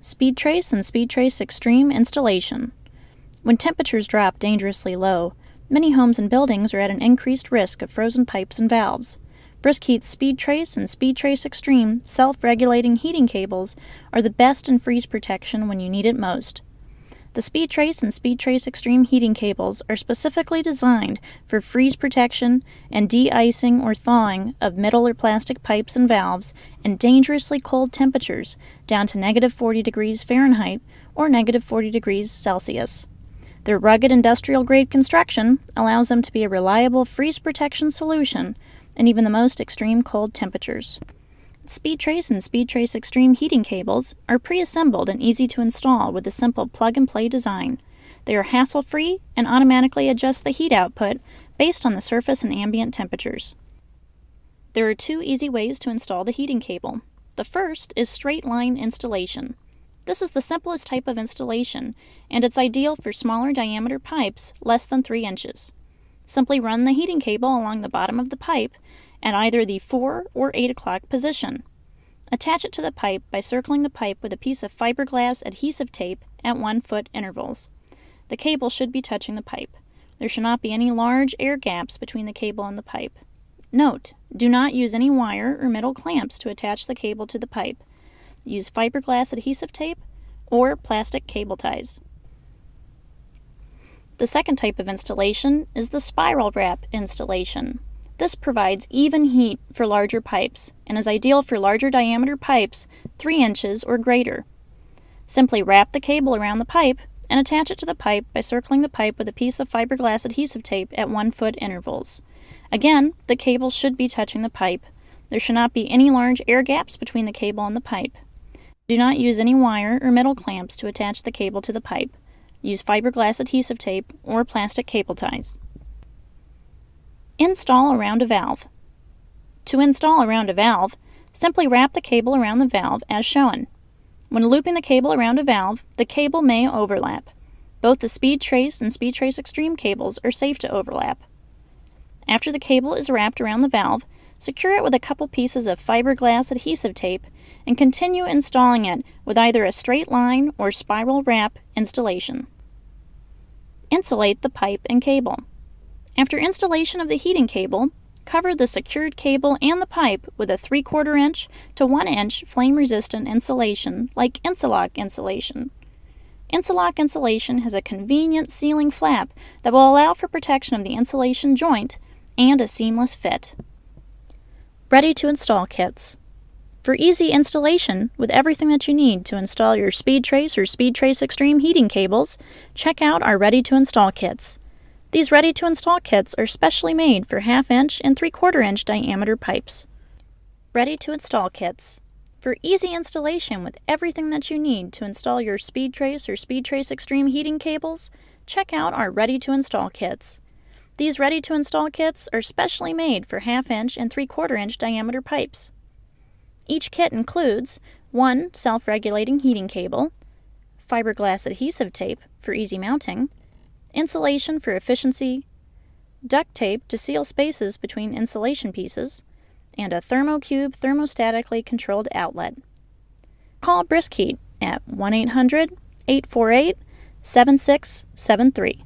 SpeedTrace and SpeedTrace Extreme installation. When temperatures drop dangerously low, many homes and buildings are at an increased risk of frozen pipes and valves. BriskHeat SpeedTrace and SpeedTrace Extreme self-regulating heating cables are the best in freeze protection when you need it most. The SpeedTrace and SpeedTrace Extreme heating cables are specifically designed for freeze protection and de-icing or thawing of metal or plastic pipes and valves in dangerously cold temperatures down to -40 degrees Fahrenheit or -40 degrees Celsius. Their rugged industrial-grade construction allows them to be a reliable freeze protection solution in even the most extreme cold temperatures. SpeedTrace and SpeedTrace Extreme heating cables are pre-assembled and easy to install with a simple plug-and-play design. They are hassle-free and automatically adjust the heat output based on the surface and ambient temperatures. There are two easy ways to install the heating cable. The first is straight-line installation. This is the simplest type of installation, and it's ideal for smaller diameter pipes less than 3 inches. Simply run the heating cable along the bottom of the pipe at either the 4 or 8 o'clock position. Attach it to the pipe by circling the pipe with a piece of fiberglass adhesive tape at 1 foot intervals. The cable should be touching the pipe. There should not be any large air gaps between the cable and the pipe. Note: do not use any wire or metal clamps to attach the cable to the pipe. Use fiberglass adhesive tape or plastic cable ties. The second type of installation is the spiral wrap installation. This provides even heat for larger pipes and is ideal for larger diameter pipes 3 inches or greater. Simply wrap the cable around the pipe and attach it to the pipe by circling the pipe with a piece of fiberglass adhesive tape at 1 foot intervals. Again, the cable should be touching the pipe. There should not be any large air gaps between the cable and the pipe. Do not use any wire or metal clamps to attach the cable to the pipe. Use fiberglass adhesive tape or plastic cable ties. Install around a valve. To install around a valve, simply wrap the cable around the valve as shown. When looping the cable around a valve, the cable may overlap. Both the SpeedTrace and SpeedTrace Extreme cables are safe to overlap. After the cable is wrapped around the valve, secure it with a couple pieces of fiberglass adhesive tape and continue installing it with either a straight line or spiral wrap installation. Insulate the pipe and cable. After installation of the heating cable, cover the secured cable and the pipe with a 3/4 inch to 1 inch flame-resistant insulation like Insulock insulation. Insulock insulation has a convenient sealing flap that will allow for protection of the insulation joint and a seamless fit. Ready-to-install kits. For easy installation with everything that you need to install your SpeedTrace or SpeedTrace Extreme heating cables, check out our ready-to-install kits. These ready-to-install kits are specially made for 1/2 inch and 3/4 inch diameter pipes. Ready-to-install kits. For easy installation with everything that you need to install your SpeedTrace or SpeedTrace Extreme heating cables, check out our ready-to-install kits. These ready-to-install kits are specially made for 1/2 inch and 3/4 inch diameter pipes. Each kit includes 1 self-regulating heating cable, fiberglass adhesive tape for easy mounting, insulation for efficiency, duct tape to seal spaces between insulation pieces, and a thermocube thermostatically controlled outlet. Call BriskHeat at 1-800-848-7673.